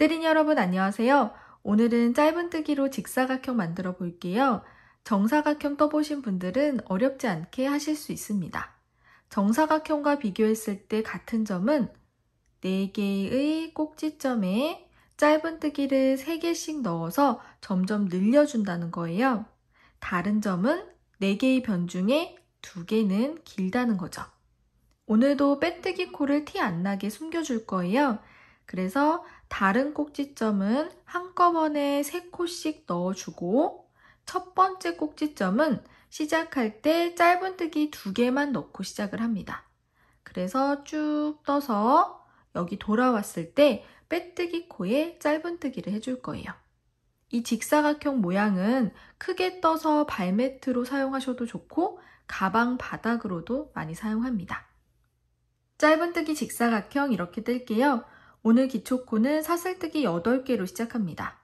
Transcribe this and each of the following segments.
때린 여러분 안녕하세요. 오늘은 짧은뜨기로 직사각형 만들어 볼게요. 정사각형 떠보신 분들은 어렵지 않게 하실 수 있습니다. 정사각형과 비교했을 때 같은 점은 4개의 꼭지점에 짧은뜨기를 3개씩 넣어서 점점 늘려준다는 거예요. 다른 점은 4개의 변 중에 2개는 길다는 거죠. 오늘도 빼뜨기 코를 티 안 나게 숨겨줄 거예요. 그래서 다른 꼭지점은 한꺼번에 3코씩 넣어주고 첫 번째 꼭지점은 시작할 때 짧은뜨기 2개만 넣고 시작을 합니다. 그래서 쭉 떠서 여기 돌아왔을 때 빼뜨기 코에 짧은뜨기를 해줄 거예요. 이 직사각형 모양은 크게 떠서 발매트로 사용하셔도 좋고 가방 바닥으로도 많이 사용합니다. 짧은뜨기 직사각형 이렇게 뜰게요. 오늘 기초코는 사슬뜨기 8개로 시작합니다.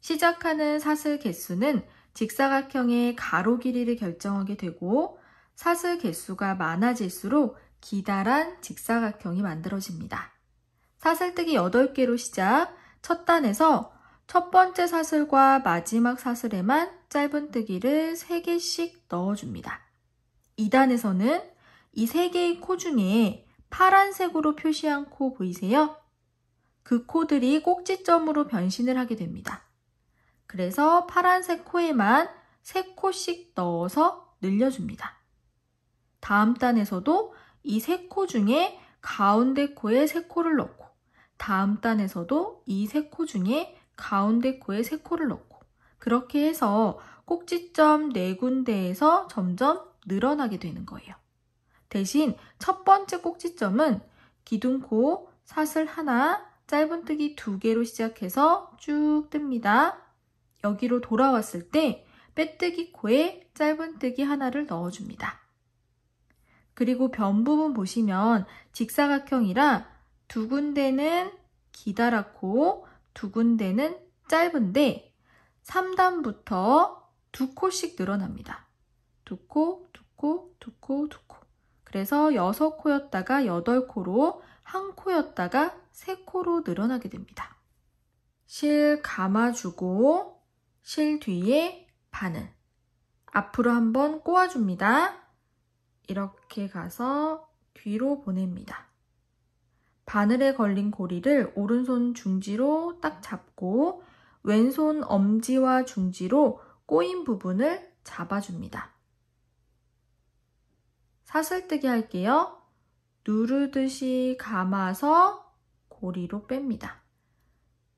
시작하는 사슬 개수는 직사각형의 가로 길이를 결정하게 되고 사슬 개수가 많아질수록 기다란 직사각형이 만들어집니다. 사슬뜨기 8개로 시작, 첫 단에서 첫 번째 사슬과 마지막 사슬에만 짧은뜨기를 3개씩 넣어줍니다. 2단에서는 이 3개의 코 중에 파란색으로 표시한 코 보이세요? 그 코들이 꼭지점으로 변신을 하게 됩니다. 그래서 파란색 코에만 3코씩 넣어서 늘려줍니다. 다음 단에서도 이 3코 중에 가운데 코에 3코를 넣고 다음 단에서도 이 3코 중에 가운데 코에 3코를 넣고 그렇게 해서 꼭지점 4군데에서 점점 늘어나게 되는 거예요. 대신 첫 번째 꼭지점은 기둥코, 사슬 하나, 짧은뜨기 2개로 시작해서 쭉 뜹니다. 여기로 돌아왔을 때 빼뜨기 코에 짧은뜨기 하나를 넣어줍니다. 그리고 변 부분 보시면 직사각형이라 2군데는 기다랗고 2군데는 짧은데 3단부터 2코씩 늘어납니다. 2코, 2코, 2코, 2코. 그래서 6코였다가 8코로 1코였다가 3코로 늘어나게 됩니다. 실 감아주고 실 뒤에 바늘 앞으로 한번 꼬아줍니다. 이렇게 가서 뒤로 보냅니다. 바늘에 걸린 고리를 오른손 중지로 딱 잡고 왼손 엄지와 중지로 꼬인 부분을 잡아줍니다. 사슬뜨기 할게요. 누르듯이 감아서 고리로 뺍니다.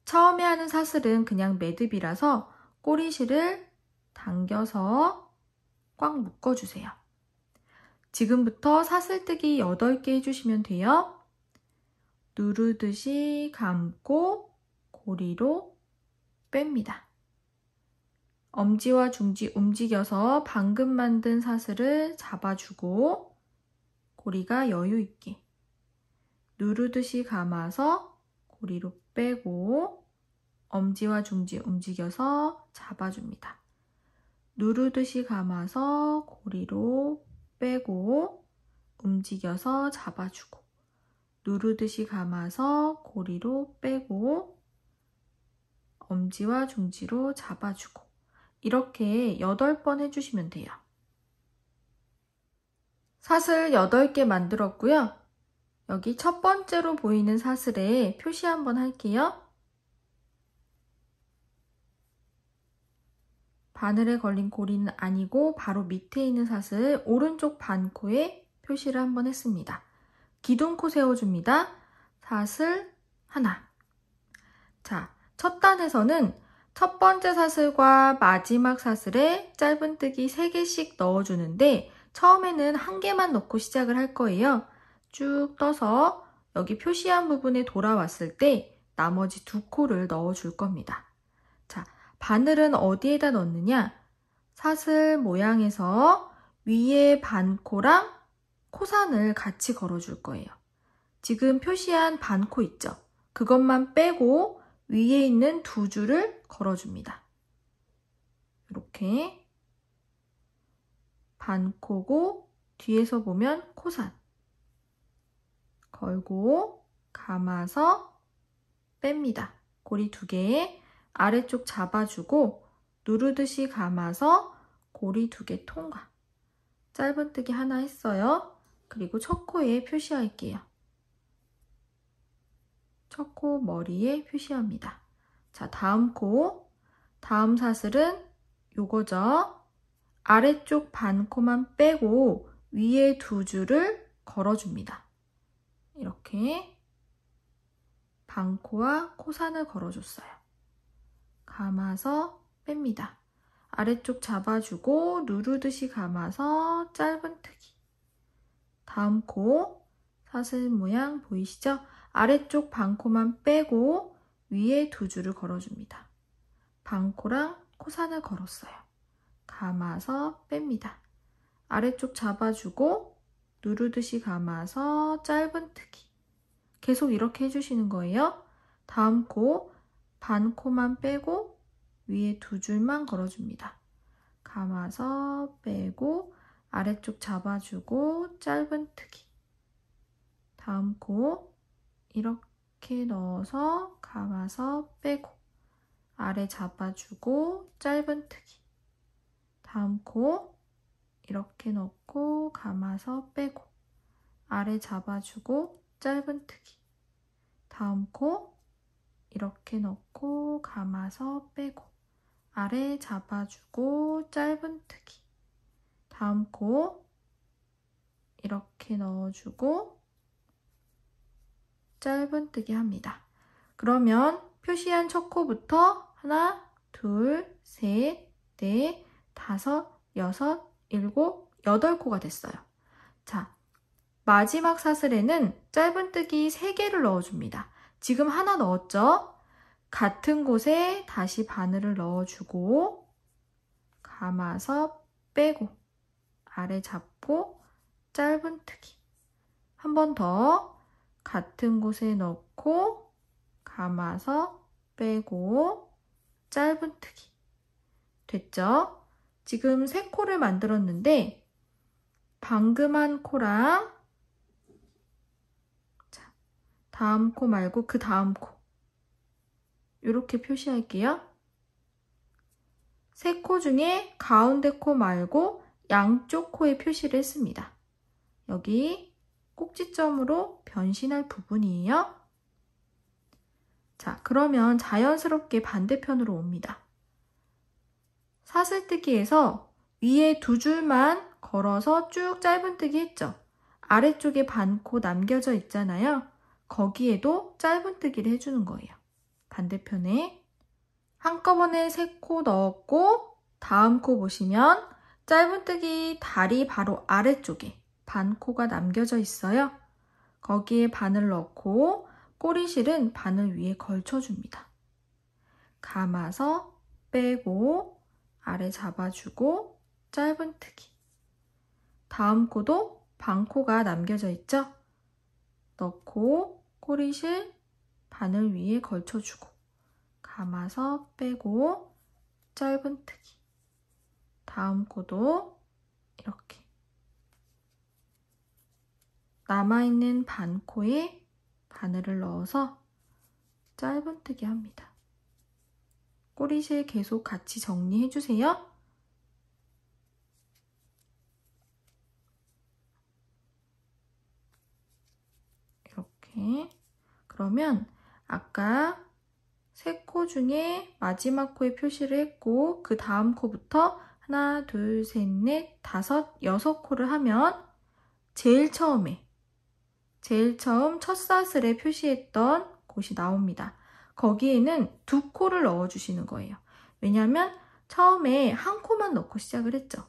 처음에 하는 사슬은 그냥 매듭이라서 꼬리실을 당겨서 꽉 묶어주세요. 지금부터 사슬뜨기 8개 해주시면 돼요. 누르듯이 감고 고리로 뺍니다. 엄지와 중지 움직여서 방금 만든 사슬을 잡아주고 고리가 여유 있게 누르듯이 감아서 고리로 빼고 엄지와 중지 움직여서 잡아줍니다. 누르듯이 감아서 고리로 빼고 움직여서 잡아주고 누르듯이 감아서 고리로 빼고 엄지와 중지로 잡아주고 이렇게 8번 해주시면 돼요. 사슬 8개 만들었고요. 여기 첫 번째로 보이는 사슬에 표시 한번 할게요. 바늘에 걸린 고리는 아니고 바로 밑에 있는 사슬 오른쪽 반코에 표시를 한번 했습니다. 기둥코 세워줍니다. 사슬 하나. 자, 첫 단에서는 첫 번째 사슬과 마지막 사슬에 짧은뜨기 3개씩 넣어주는데 처음에는 1개만 넣고 시작을 할 거예요. 쭉 떠서 여기 표시한 부분에 돌아왔을 때 나머지 2코를 넣어줄 겁니다. 자, 바늘은 어디에다 넣느냐? 사슬 모양에서 위에 반코랑 코산을 같이 걸어줄 거예요. 지금 표시한 반코 있죠? 그것만 빼고 위에 있는 2줄을 걸어줍니다. 이렇게 반코고 뒤에서 보면 코산 걸고 감아서 뺍니다. 고리 2개 아래쪽 잡아주고 누르듯이 감아서 고리 2개 통과. 짧은뜨기 하나 했어요. 그리고 첫 코에 표시할게요. 첫 코 머리에 표시합니다. 자, 다음 코, 다음 사슬은 요거죠. 아래쪽 반 코만 빼고 위에 2줄을 걸어줍니다. 이렇게 반코와 코산을 걸어줬어요. 감아서 뺍니다. 아래쪽 잡아주고 누르듯이 감아서 짧은뜨기. 다음 코 사슬 모양 보이시죠? 아래쪽 반코만 빼고 위에 2줄을 걸어줍니다. 반코랑 코산을 걸었어요. 감아서 뺍니다. 아래쪽 잡아주고 누르듯이 감아서 짧은뜨기. 계속 이렇게 해주시는 거예요. 다음 코 반코만 빼고 위에 2줄만 걸어줍니다. 감아서 빼고 아래쪽 잡아주고 짧은뜨기. 다음 코 이렇게 넣어서 감아서 빼고 아래 잡아주고 짧은뜨기. 다음 코 이렇게 넣고 감아서 빼고 아래 잡아주고 짧은뜨기. 다음 코 이렇게 넣고 감아서 빼고 아래 잡아주고 짧은뜨기. 다음 코 이렇게 넣어주고 짧은뜨기 합니다. 그러면 표시한 첫 코부터 하나, 둘, 셋, 넷, 다섯, 여섯, 일곱, 8코가 됐어요. 자, 마지막 사슬에는 짧은뜨기 3개를 넣어줍니다. 지금 하나 넣었죠? 같은 곳에 다시 바늘을 넣어주고 감아서 빼고 아래 잡고 짧은뜨기. 한 번 더 같은 곳에 넣고 감아서 빼고 짧은뜨기. 됐죠? 지금 3코를 만들었는데 방금 한 코랑 다음 코 말고 그 다음 코 이렇게 표시할게요. 3코 중에 가운데 코 말고 양쪽 코에 표시를 했습니다. 여기 꼭지점으로 변신할 부분이에요. 자, 그러면 자연스럽게 반대편으로 옵니다. 사슬뜨기에서 위에 2줄만 걸어서 쭉 짧은뜨기 했죠. 아래쪽에 반코 남겨져 있잖아요. 거기에도 짧은뜨기를 해주는 거예요. 반대편에 한꺼번에 3코 넣었고 다음 코 보시면 짧은뜨기 다리 바로 아래쪽에 반코가 남겨져 있어요. 거기에 바늘 넣고 꼬리실은 바늘 위에 걸쳐줍니다. 감아서 빼고 아래 잡아주고 짧은뜨기. 다음 코도 반코가 남겨져 있죠? 넣고 꼬리실 바늘 위에 걸쳐주고 감아서 빼고 짧은뜨기. 다음 코도 이렇게 남아있는 반코에 바늘을 넣어서 짧은뜨기 합니다. 꼬리실 계속 같이 정리해주세요. 이렇게. 그러면 아까 3코 중에 마지막 코에 표시를 했고 그 다음 코부터 하나, 둘, 셋, 넷, 다섯, 6코를 하면 제일 처음 첫 사슬에 표시했던 곳이 나옵니다. 거기에는 2코를 넣어주시는 거예요. 왜냐하면 처음에 한 코만 넣고 시작을 했죠.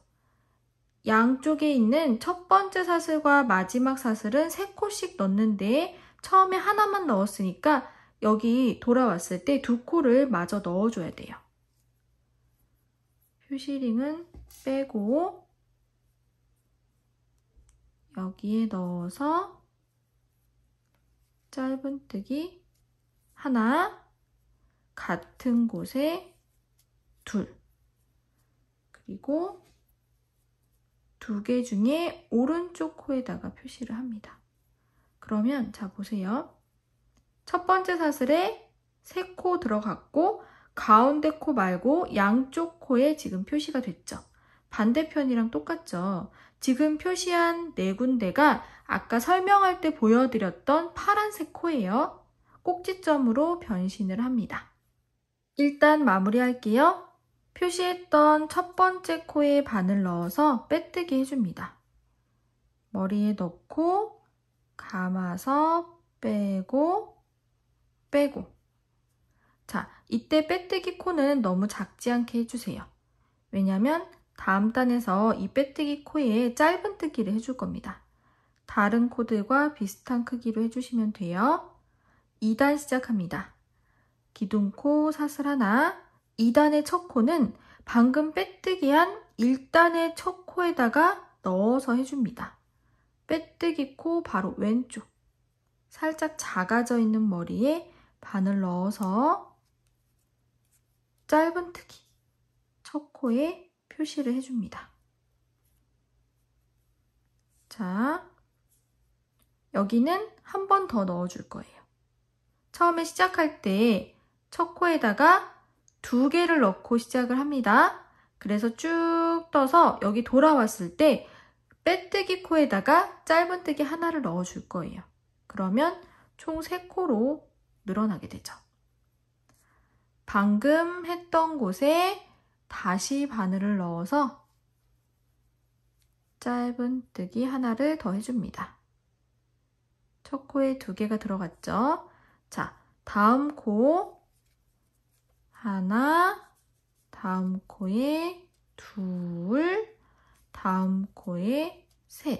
양쪽에 있는 첫 번째 사슬과 마지막 사슬은 3코씩 넣는데 처음에 하나만 넣었으니까 여기 돌아왔을 때 2코를 마저 넣어줘야 돼요. 표시링은 빼고 여기에 넣어서 짧은뜨기 하나, 같은 곳에 2, 그리고 2개 중에 오른쪽 코에다가 표시를 합니다. 그러면 자 보세요. 첫 번째 사슬에 세 코 들어갔고 가운데 코 말고 양쪽 코에 지금 표시가 됐죠. 반대편이랑 똑같죠. 지금 표시한 네 군데가 아까 설명할 때 보여드렸던 파란색 코예요. 꼭지점으로 변신을 합니다. 일단 마무리할게요. 표시했던 첫 번째 코에 바늘 넣어서 빼뜨기 해줍니다. 머리에 넣고 감아서 빼고 빼고. 자, 이때 빼뜨기 코는 너무 작지 않게 해주세요. 왜냐면 다음 단에서 이 빼뜨기 코에 짧은뜨기를 해줄 겁니다. 다른 코들과 비슷한 크기로 해주시면 돼요. 2단 시작합니다. 기둥코 사슬 하나, 2단의 첫 코는 방금 빼뜨기한 1단의 첫 코에다가 넣어서 해줍니다. 빼뜨기 코 바로 왼쪽, 살짝 작아져 있는 머리에 바늘 넣어서 짧은뜨기, 첫 코에 표시를 해줍니다. 자, 여기는 한 번 더 넣어줄 거예요. 처음에 시작할 때 첫 코에다가 2개를 넣고 시작을 합니다. 그래서 쭉 떠서 여기 돌아왔을 때 빼뜨기 코에다가 짧은뜨기 하나를 넣어줄 거예요. 그러면 총 3코로 늘어나게 되죠. 방금 했던 곳에 다시 바늘을 넣어서 짧은뜨기 하나를 더 해줍니다. 첫 코에 2개가 들어갔죠? 자, 다음 코 하나, 다음 코에 2, 다음 코에 3,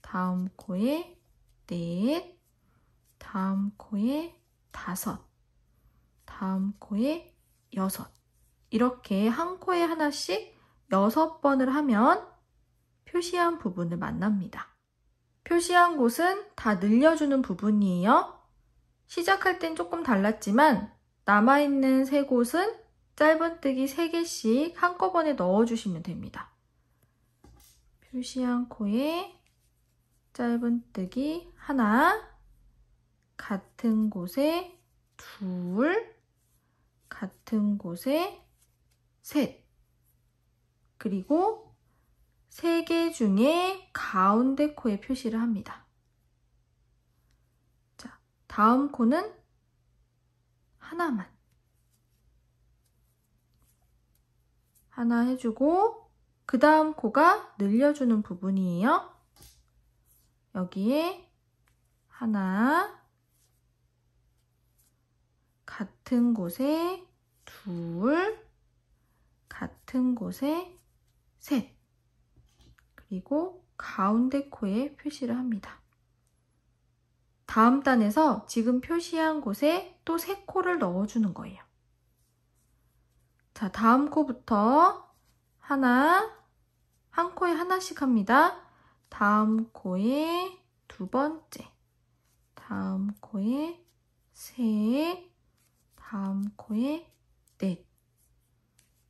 다음 코에 4, 다음 코에 5, 다음 코에 6. 이렇게 한 코에 하나씩 6번을 하면 표시한 부분을 만납니다. 표시한 곳은 다 늘려주는 부분이에요. 시작할 땐 조금 달랐지만 남아있는 3곳은 짧은뜨기 3개씩 한꺼번에 넣어주시면 됩니다. 표시한 코에 짧은뜨기 하나, 같은 곳에 2, 같은 곳에 3, 그리고 3개 중에 가운데 코에 표시를 합니다. 자, 다음 코는 하나만. 하나 해주고 그 다음 코가 늘려주는 부분이에요. 여기에 하나, 같은 곳에 2, 같은 곳에 3, 그리고 가운데 코에 표시를 합니다. 다음 단에서 지금 표시한 곳에 또 3코를 넣어주는 거예요. 자, 다음 코부터 하나, 한 코에 하나씩 합니다. 다음 코에 2번째, 다음 코에 3, 다음 코에 4,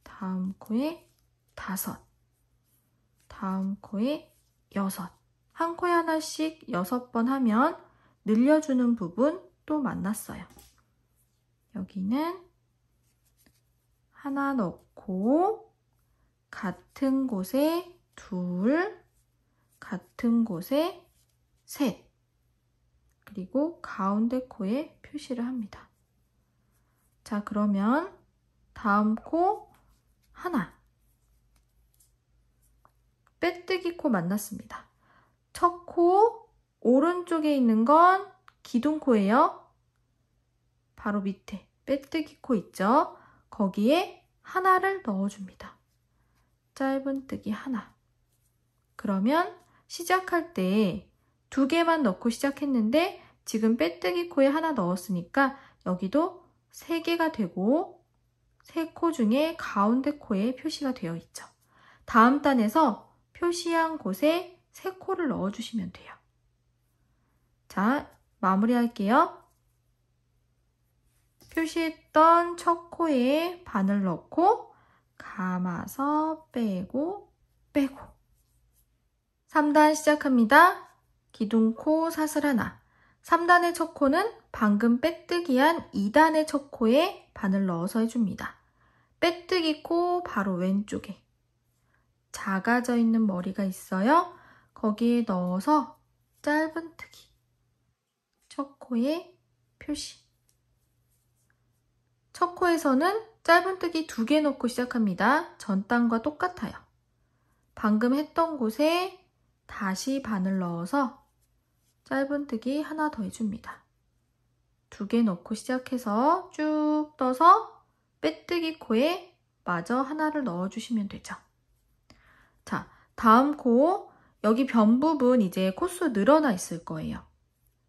다음 코에 5, 다음 코에 6. 한 코에 하나씩 6번 하면 늘려주는 부분 또 만났어요. 여기는 하나 넣고 같은 곳에 2, 같은 곳에 3, 그리고 가운데 코에 표시를 합니다. 자, 그러면 다음 코 하나, 빼뜨기 코 만났습니다. 첫 코 오른쪽에 있는 건 기둥코예요. 바로 밑에 빼뜨기 코 있죠? 거기에 하나를 넣어줍니다. 짧은뜨기 하나. 그러면 시작할 때 2개만 넣고 시작했는데 지금 빼뜨기 코에 하나 넣었으니까 여기도 3개가 되고 3코 중에 가운데 코에 표시가 되어 있죠. 다음 단에서 표시한 곳에 3코를 넣어주시면 돼요. 자, 마무리할게요. 표시했던 첫 코에 바늘 넣고 감아서 빼고 빼고. 3단 시작합니다. 기둥코 사슬 하나, 3단의 첫 코는 방금 빼뜨기한 2단의 첫 코에 바늘 넣어서 해줍니다. 빼뜨기 코 바로 왼쪽에 작아져 있는 머리가 있어요. 거기에 넣어서 짧은뜨기. 첫 코에 표시. 첫 코에서는 짧은뜨기 2개 넣고 시작합니다. 전 단과 똑같아요. 방금 했던 곳에 다시 바늘 넣어서 짧은뜨기 하나 더 해줍니다. 2개 넣고 시작해서 쭉 떠서 빼뜨기 코에 마저 하나를 넣어주시면 되죠. 자, 다음 코, 여기 변 부분 이제 코수 늘어나 있을 거예요.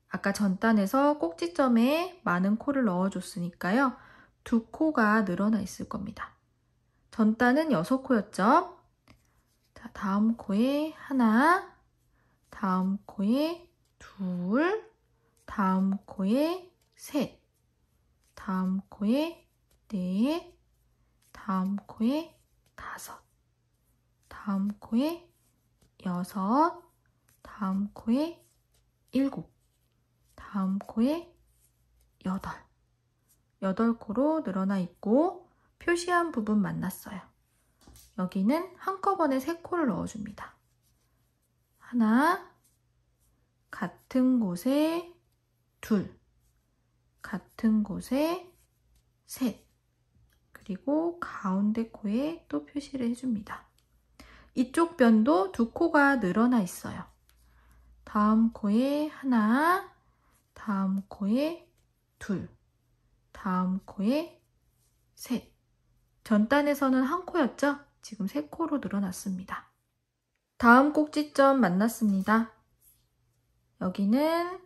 아까 전단에서 꼭지점에 많은 코를 넣어줬으니까요. 2코가 늘어나 있을 겁니다. 전단은 6코였죠? 자, 다음 코에 하나, 다음 코에 둘, 다음 코에 셋, 다음 코에 넷, 다음 코에 다섯, 다음 코에 여섯, 다음 코에 일곱, 다음 코에 여덟. 8코로 늘어나 있고 표시한 부분 만났어요. 여기는 한꺼번에 3코를 넣어줍니다. 하나, 같은 곳에 둘, 같은 곳에 셋, 그리고 가운데 코에 또 표시를 해줍니다. 이쪽 변도 2코가 늘어나 있어요. 다음 코에 하나, 다음 코에 둘, 다음 코에 셋. 전단에서는 1코였죠? 지금 3코로 늘어났습니다. 다음 꼭지점 만났습니다. 여기는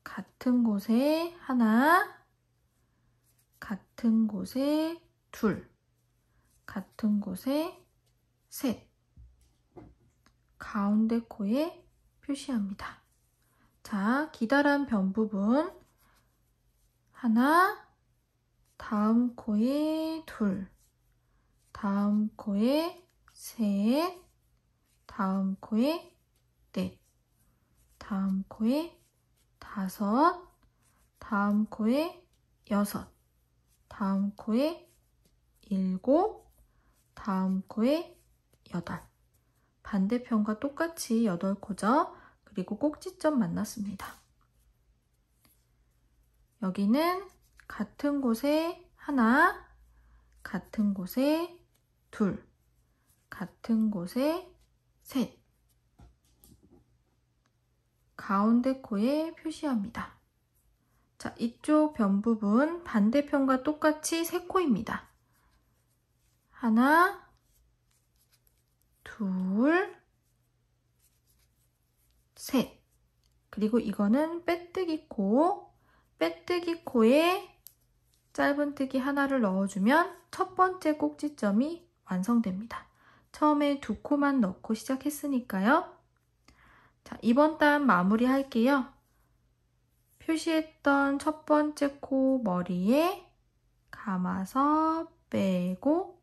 같은 곳에 하나, 같은 곳에 둘, 같은 곳에 셋. 가운데 코에 표시합니다. 자, 기다란 변 부분 하나, 다음 코에 둘, 다음 코에 셋, 다음 코에 넷, 다음 코에 다섯, 다음 코에 여섯, 다음 코에 일곱, 다음 코에 여덟. 반대편과 똑같이 8코죠. 그리고 꼭지점 만났습니다. 여기는 같은 곳에 하나, 같은 곳에 둘, 같은 곳에 셋. 가운데 코에 표시합니다. 자, 이쪽 변 부분 반대편과 똑같이 3코입니다. 하나, 둘, 셋. 그리고 이거는 빼뜨기 코. 빼뜨기 코에 짧은뜨기 하나를 넣어주면 첫 번째 꼭지점이 완성됩니다. 처음에 2코만 넣고 시작했으니까요. 자, 이번 단 마무리 할게요. 표시했던 첫 번째 코 머리에 감아서 빼고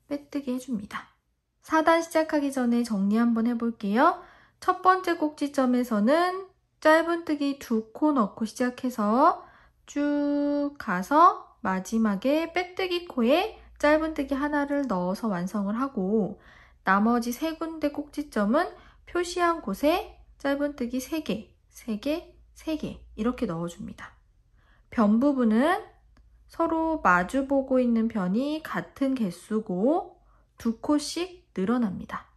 빼뜨기 해줍니다. 4단 시작하기 전에 정리 한번 해볼게요. 첫 번째 꼭지점에서는 짧은뜨기 2코 넣고 시작해서 쭉 가서 마지막에 빼뜨기 코에 짧은뜨기 하나를 넣어서 완성을 하고 나머지 3군데 꼭지점은 표시한 곳에 짧은뜨기 3개, 3개, 3개 이렇게 넣어줍니다. 변 부분은 서로 마주보고 있는 변이 같은 개수고 2코씩 늘어납니다.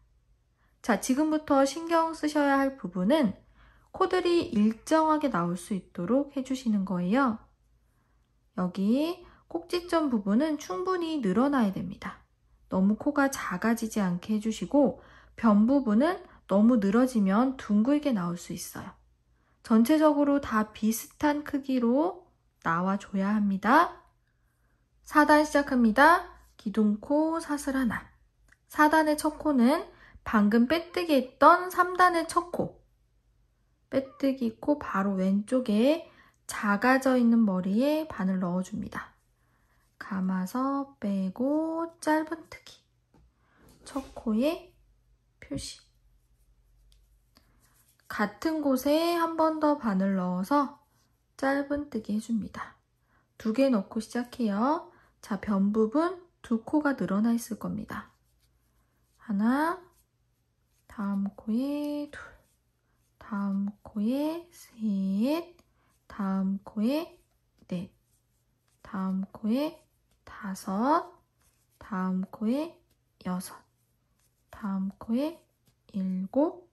자, 지금부터 신경 쓰셔야 할 부분은 코들이 일정하게 나올 수 있도록 해주시는 거예요. 여기 꼭지점 부분은 충분히 늘어나야 됩니다. 너무 코가 작아지지 않게 해주시고 변 부분은 너무 늘어지면 둥글게 나올 수 있어요. 전체적으로 다 비슷한 크기로 나와줘야 합니다. 4단 시작합니다. 기둥코 사슬 하나. 4단의 첫 코는 방금 빼뜨기 했던 3단의 첫 코. 빼뜨기 코 바로 왼쪽에 작아져 있는 머리에 바늘 넣어줍니다. 감아서 빼고 짧은뜨기. 첫 코에 표시. 같은 곳에 한 번 더 바늘 넣어서 짧은뜨기 해줍니다. 2개 넣고 시작해요. 자, 변 부분 2코가 늘어나 있을 겁니다. 하나, 다음 코에 둘, 다음 코에 셋, 다음 코에 넷, 다음 코에 다섯, 다음 코에 여섯, 다음 코에 일곱,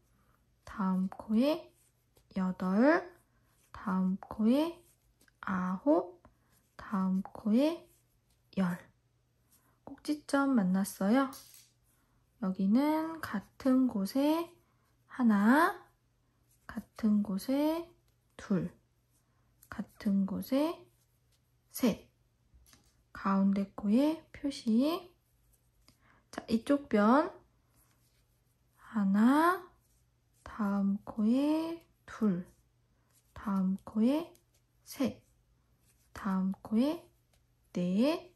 다음 코에 여덟, 다음 코에 아홉, 다음 코에 열. 꼭지점 만났어요. 여기는 같은 곳에 하나, 같은 곳에 둘, 같은 곳에 셋. 가운데 코에 표시. 자, 이쪽 변 하나, 다음 코에 둘, 다음 코에 셋, 다음 코에 넷,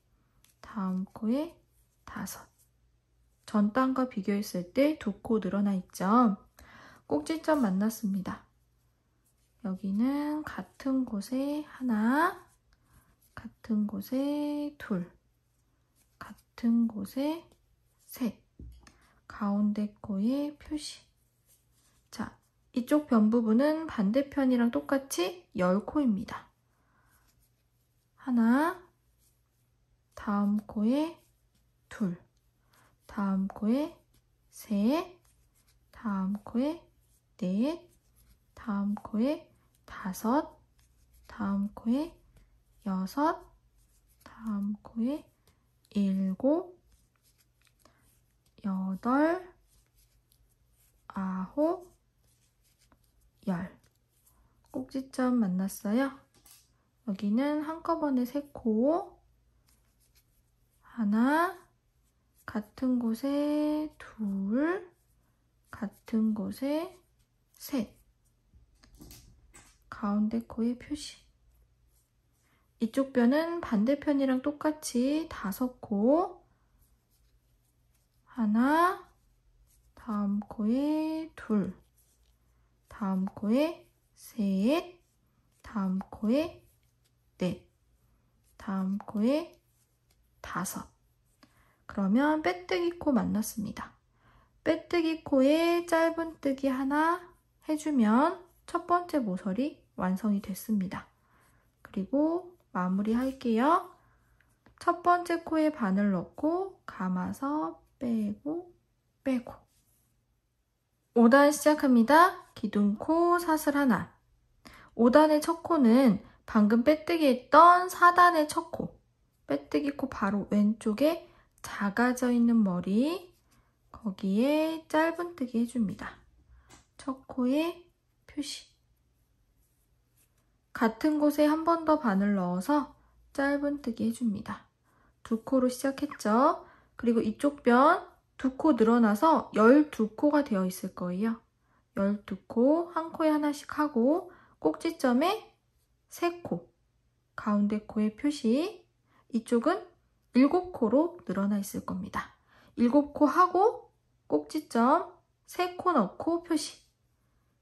다음 코에 다섯. 전 단과 비교했을 때 2코 늘어나 있죠. 꼭지점 만났습니다. 여기는 같은 곳에 하나, 같은 곳에 둘, 같은 곳에 셋, 가운데 코에 표시. 자, 이쪽 변 부분은 반대편이랑 똑같이 10코입니다. 하나, 다음 코에 둘, 다음 코에 셋, 다음 코에 넷, 다음 코에 다섯, 다음 코에 여섯, 다음 코에 일곱, 여덟, 아홉, 열. 꼭지점 만났어요. 여기는 한꺼번에 3코. 하나, 같은 곳에 둘, 같은 곳에 셋. 가운데 코에 표시. 이쪽 변은 반대편이랑 똑같이 5코. 하나, 다음 코에 둘, 다음 코에 셋, 다음 코에 넷, 다음 코에 다섯. 그러면 빼뜨기 코 만났습니다. 빼뜨기 코에 짧은뜨기 하나 해주면 첫 번째 모서리 완성이 됐습니다. 그리고 마무리 할게요. 첫 번째 코에 바늘 넣고 감아서 빼고 빼고. 5단 시작합니다. 기둥코 사슬 하나. 5단의 첫 코는 방금 빼뜨기 했던 4단의 첫 코. 빼뜨기 코 바로 왼쪽에 작아져 있는 머리, 거기에 짧은뜨기 해줍니다. 첫 코에 표시. 같은 곳에 한 번 더 바늘 넣어서 짧은뜨기 해줍니다. 2코로 시작했죠? 그리고 이쪽 변 2코 늘어나서 12코가 되어 있을 거예요. 12코, 한 코에 하나씩 하고 꼭지점에 3코, 가운데 코에 표시. 이쪽은 7코로 늘어나 있을 겁니다. 7코 하고 꼭지점 3코 넣고 표시.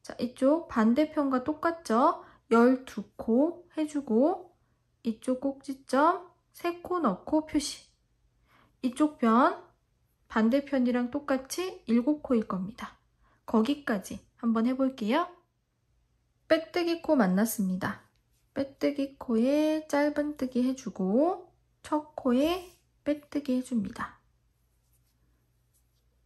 자, 이쪽 반대편과 똑같죠? 12코 해주고 이쪽 꼭지점 3코 넣고 표시. 이쪽 변 반대편이랑 똑같이 7코일 겁니다. 거기까지 한번 해볼게요. 빼뜨기 코 만났습니다. 빼뜨기 코에 짧은뜨기 해주고 첫 코에 빼뜨기 해줍니다.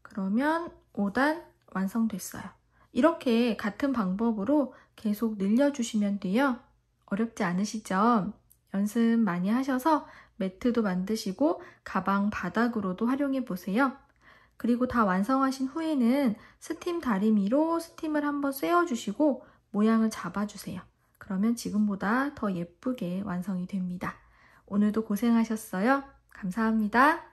그러면 5단 완성됐어요. 이렇게 같은 방법으로 계속 늘려주시면 돼요. 어렵지 않으시죠? 연습 많이 하셔서 매트도 만드시고 가방 바닥으로도 활용해 보세요. 그리고 다 완성하신 후에는 스팀 다리미로 스팀을 한번 쐬어주시고 모양을 잡아주세요. 그러면 지금보다 더 예쁘게 완성이 됩니다. 오늘도 고생하셨어요. 감사합니다.